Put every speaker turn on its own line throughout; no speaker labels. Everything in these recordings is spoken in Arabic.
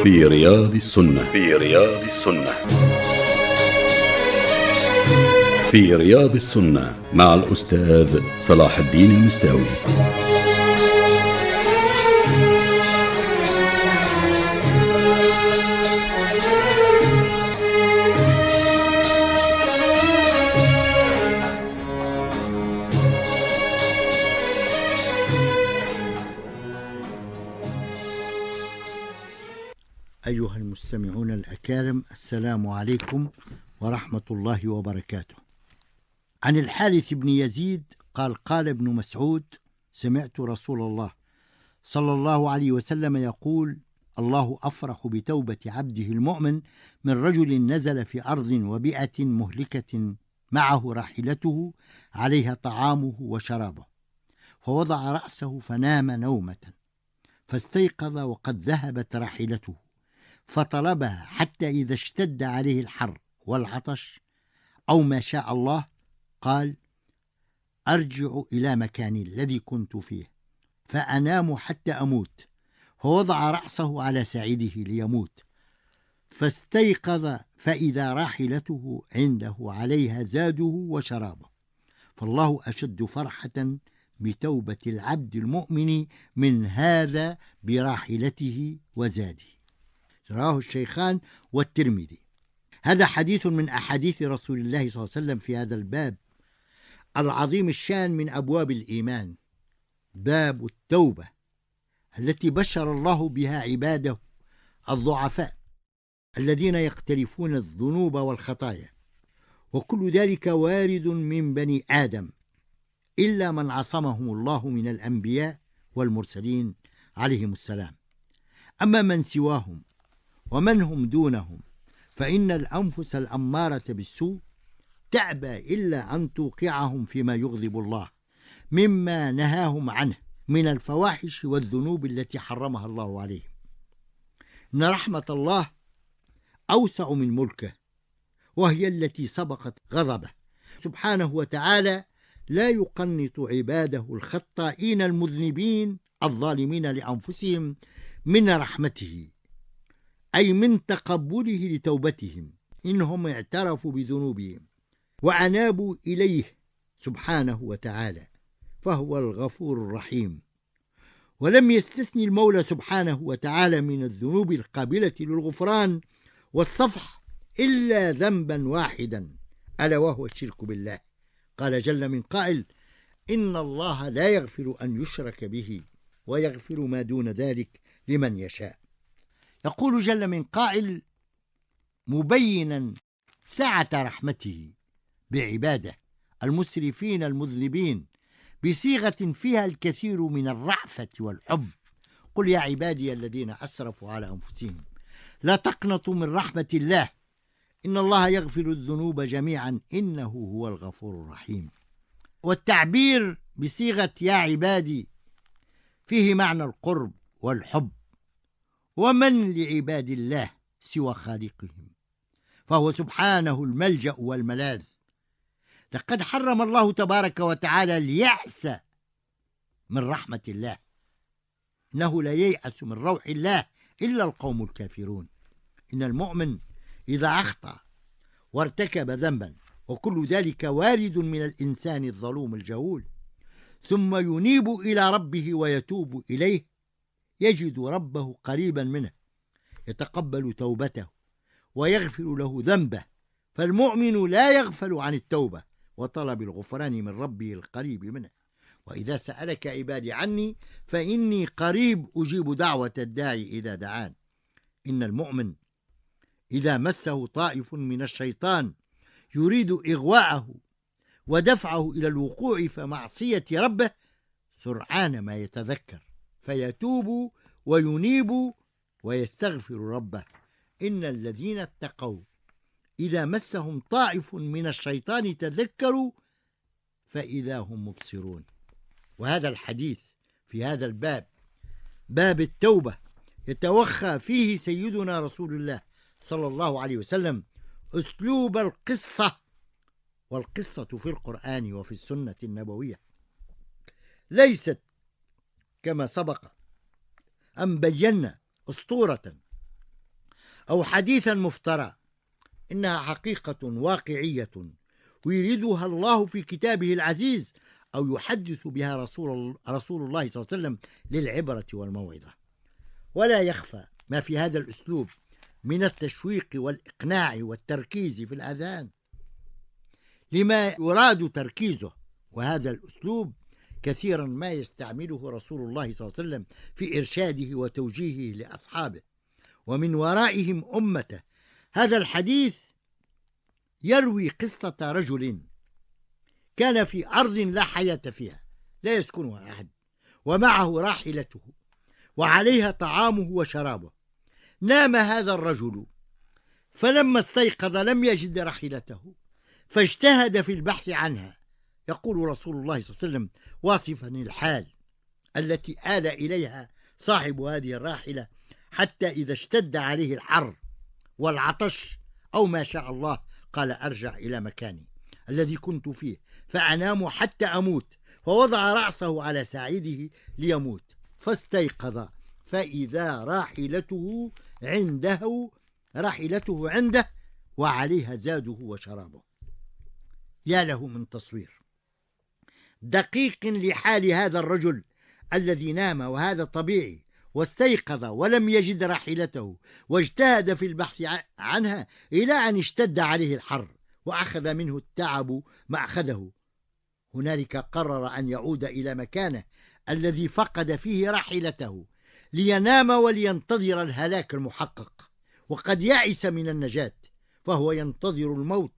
في رياض السنة. في رياض السنة. في رياض السنة مع الأستاذ صلاح الدين المستاوي.
أيها المستمعون الأكارم، السلام عليكم ورحمة الله وبركاته. عن الحارث بن يزيد قال: قال ابن مسعود: سمعت رسول الله صلى الله عليه وسلم يقول: الله أفرح بتوبة عبده المؤمن من رجل نزل في أرض وبيئة مهلكة معه راحلته عليها طعامه وشرابه، فوضع رأسه فنام نومة، فاستيقظ وقد ذهبت راحلته، فطلبها حتى إذا اشتد عليه الحر والعطش أو ما شاء الله قال: أرجع إلى مكاني الذي كنت فيه فأنام حتى أموت، فوضع رأسه على ساعده ليموت، فاستيقظ فإذا راحلته عنده عليها زاده وشرابه، فالله أشد فرحة بتوبة العبد المؤمن من هذا براحلته وزاده. رواه الشيخان والترمذي. هذا حديث من أحاديث رسول الله صلى الله عليه وسلم في هذا الباب العظيم الشان من أبواب الإيمان، باب التوبة التي بشر الله بها عباده الضعفاء الذين يقترفون الذنوب والخطايا، وكل ذلك وارد من بني آدم إلا من عصمهم الله من الأنبياء والمرسلين عليهم السلام. أما من سواهم ومن هم دونهم فإن الأنفس الأمارة بالسوء تأبى إلا أن توقعهم فيما يغضب الله مما نهاهم عنه من الفواحش والذنوب التي حرمها الله عليهم. إن رحمة الله أوسع من ملكه، وهي التي سبقت غضبه سبحانه وتعالى. لا يقنط عباده الخطائين المذنبين الظالمين لأنفسهم من رحمته، أي من تقبله لتوبتهم إنهم اعترفوا بذنوبهم وأنابوا إليه سبحانه وتعالى، فهو الغفور الرحيم. ولم يستثني المولى سبحانه وتعالى من الذنوب القابلة للغفران والصفح إلا ذنبا واحدا، ألا وهو الشرك بالله. قال جل من قائل: إن الله لا يغفر أن يشرك به ويغفر ما دون ذلك لمن يشاء. يقول جل من قائل مبينا سعة رحمته بعباده المسرفين المذنبين بصيغة فيها الكثير من الرأفة والحب: قل يا عبادي الذين أسرفوا على أنفسهم لا تقنطوا من رحمة الله إن الله يغفر الذنوب جميعا إنه هو الغفور الرحيم. والتعبير بصيغة يا عبادي فيه معنى القرب والحب، ومن لعباد الله سوى خالقهم، فهو سبحانه الملجأ والملاذ. لقد حرم الله تبارك وتعالى اليأس من رحمة الله، إنه لا ييأس من روح الله إلا القوم الكافرون. إن المؤمن إذا أخطأ وارتكب ذنبا، وكل ذلك وارد من الإنسان الظلوم الجهول، ثم ينيب إلى ربه ويتوب إليه، يجد ربه قريبا منه يتقبل توبته ويغفر له ذنبه. فالمؤمن لا يغفل عن التوبة وطلب الغفران من ربه القريب منه. وإذا سألك عبادي عني فإني قريب أجيب دعوة الداعي إذا دعان. إن المؤمن إذا مسه طائف من الشيطان يريد إغواءه ودفعه إلى الوقوع في معصية ربه سرعان ما يتذكر فيتوب وينيب ويستغفر ربه. إن الذين اتقوا إذا مسهم طائف من الشيطان تذكروا فإذا هم مبصرون. وهذا الحديث في هذا الباب، باب التوبة، يتوخى فيه سيدنا رسول الله صلى الله عليه وسلم أسلوب القصة، والقصة في القرآن وفي السنة النبوية ليست كما سبق أن بينا أسطورة أو حديثا مفترى، إنها حقيقة واقعية ويريدها الله في كتابه العزيز، أو يحدث بها رسول الله صلى الله عليه وسلم للعبرة والموعظة. ولا يخفى ما في هذا الأسلوب من التشويق والإقناع والتركيز في الأذهان لما يراد تركيزه، وهذا الأسلوب كثيرا ما يستعمله رسول الله صلى الله عليه وسلم في إرشاده وتوجيهه لأصحابه ومن ورائهم أمته. هذا الحديث يروي قصة رجل كان في أرض لا حياة فيها لا يسكنها أحد، ومعه راحلته وعليها طعامه وشرابه. نام هذا الرجل، فلما استيقظ لم يجد راحلته، فاجتهد في البحث عنها. يقول رسول الله صلى الله عليه وسلم واصفا الحال التي آل إليها صاحب هذه الراحلة، حتى إذا اشتد عليه الحر والعطش أو ما شاء الله قال: أرجع إلى مكاني الذي كنت فيه فأنام حتى أموت، فوضع رأسه على ساعده ليموت، فاستيقظ فإذا راحلته عنده وعليها زاده وشرابه. يا له من تصوير دقيق لحال هذا الرجل الذي نام، وهذا طبيعي، واستيقظ ولم يجد راحلته واجتهد في البحث عنها إلى أن اشتد عليه الحر وأخذ منه التعب ما أخذه. هنالك قرر أن يعود إلى مكانه الذي فقد فيه راحلته لينام ولينتظر الهلاك المحقق، وقد يأس من النجاة فهو ينتظر الموت.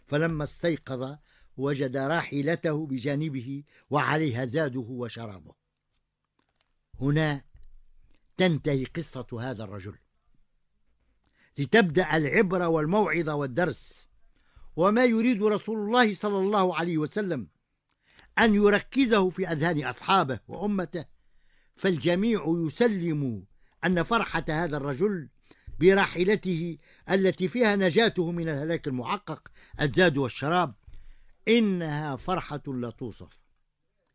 فلما استيقظ وجد راحلته بجانبه وعليها زاده وشرابه. هنا تنتهي قصة هذا الرجل لتبدأ العبرة والموعظة والدرس. وما يريد رسول الله صلى الله عليه وسلم أن يركزه في أذهان أصحابه وأمته، فالجميع يسلم أن فرحة هذا الرجل براحلته التي فيها نجاته من الهلاك المحقق الزاد والشراب إنها فرحة لا توصف،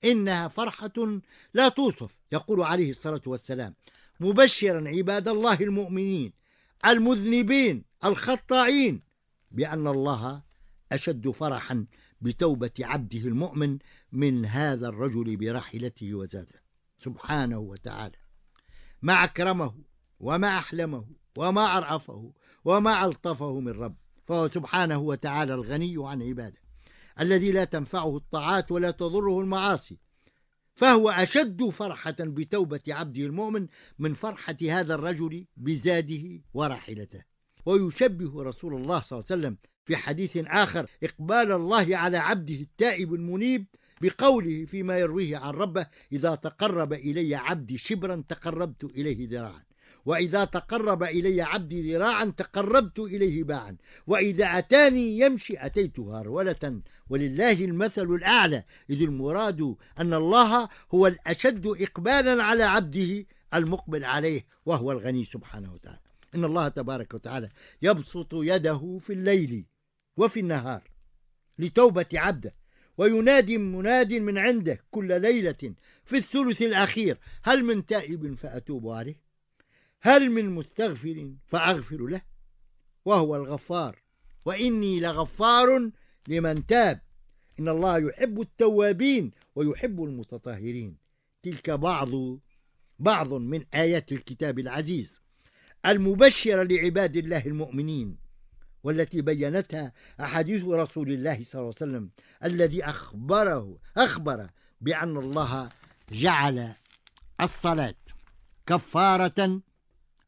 إنها فرحة لا توصف. يقول عليه الصلاة والسلام مبشرا عباد الله المؤمنين المذنبين الخطائين بأن الله أشد فرحا بتوبة عبده المؤمن من هذا الرجل براحلته وزاده. سبحانه وتعالى ما أكرمه وما أحلمه وما أرأفه وما ألطفه من رب، فهو سبحانه وتعالى الغني عن عباده الذي لا تنفعه الطاعات ولا تضره المعاصي، فهو أشد فرحة بتوبة عبده المؤمن من فرحة هذا الرجل بزاده وراحلته. ويشبه رسول الله صلى الله عليه وسلم في حديث آخر إقبال الله على عبده التائب المنيب بقوله فيما يرويه عن ربه: إذا تقرب إلي عبدي شبرا تقربت إليه ذراعا، وإذا تقرب إلي عبدي ذراعا تقربت إليه باعا، وإذا أتاني يمشي أتيته هرولة، ولله المثل الأعلى، إذ المراد أن الله هو الأشد إقبالا على عبده المقبل عليه، وهو الغني سبحانه وتعالى. إن الله تبارك وتعالى يبسط يده في الليل وفي النهار لتوبة عبده، وينادي مناد من عنده كل ليلة في الثلث الأخير: هل من تائب فأتوب عليه، هل من مستغفر فأغفر له، وهو الغفار، وإني لغفار لمن تاب، إن الله يحب التوابين ويحب المتطهرين. تلك بعض من آيات الكتاب العزيز المبشرة لعباد الله المؤمنين، والتي بينتها أحاديث رسول الله صلى الله عليه وسلم الذي أخبر بأن الله جعل الصلاة كفارة،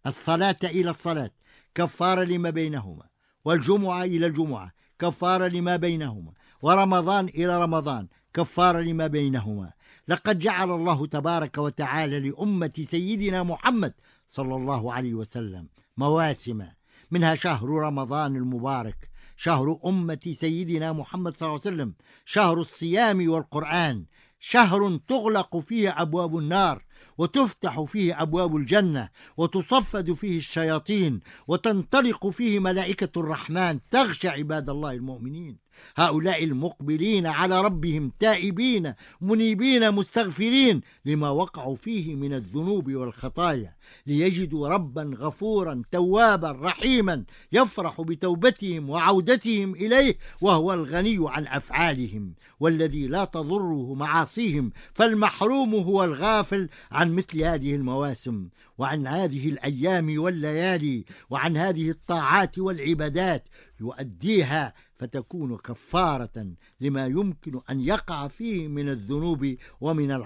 الصلاة إلى الصلاة كفارة لما بينهما، والجمعة إلى الجمعة كفارة لما بينهما، ورمضان إلى رمضان كفارة لما بينهما. لقد جعل الله تبارك وتعالى لأمة سيدنا محمد صلى الله عليه وسلم مواسم، منها شهر رمضان المبارك، شهر أمة سيدنا محمد صلى الله عليه وسلم، شهر الصيام والقرآن، شهر تغلق فيه أبواب النار وتفتح فيه أبواب الجنة، وتصفد فيه الشياطين، وتنطلق فيه ملائكة الرحمن تغشى عباد الله المؤمنين. هؤلاء المقبلين على ربهم تائبين منيبين مستغفرين لما وقعوا فيه من الذنوب والخطايا، ليجدوا ربا غفورا توابا رحيما يفرح بتوبتهم وعودتهم إليه، وهو الغني عن أفعالهم والذي لا تضره معاصيهم، فالمحروم هو الغافل عن مثل هذه المواسم وعن هذه الأيام والليالي وعن هذه الطاعات والعبادات، يؤديها فتكون كفارة لما يمكن أن يقع فيه من الذنوب ومن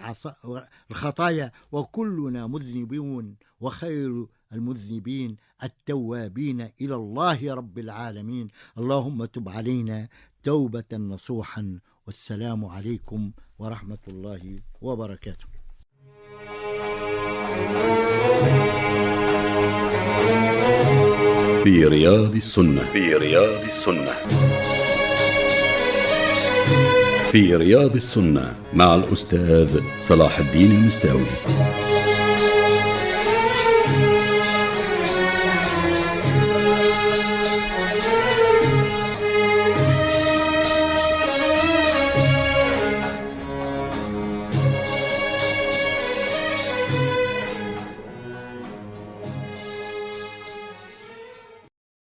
الخطايا. وكلنا مذنبون، وخير المذنبين التوابين إلى الله رب العالمين. اللهم تب علينا توبة نصوحا. والسلام عليكم ورحمة الله وبركاته.
في رياض السنة. في رياض السنة. في رياض السنة مع الأستاذ صلاح الدين المستاوي.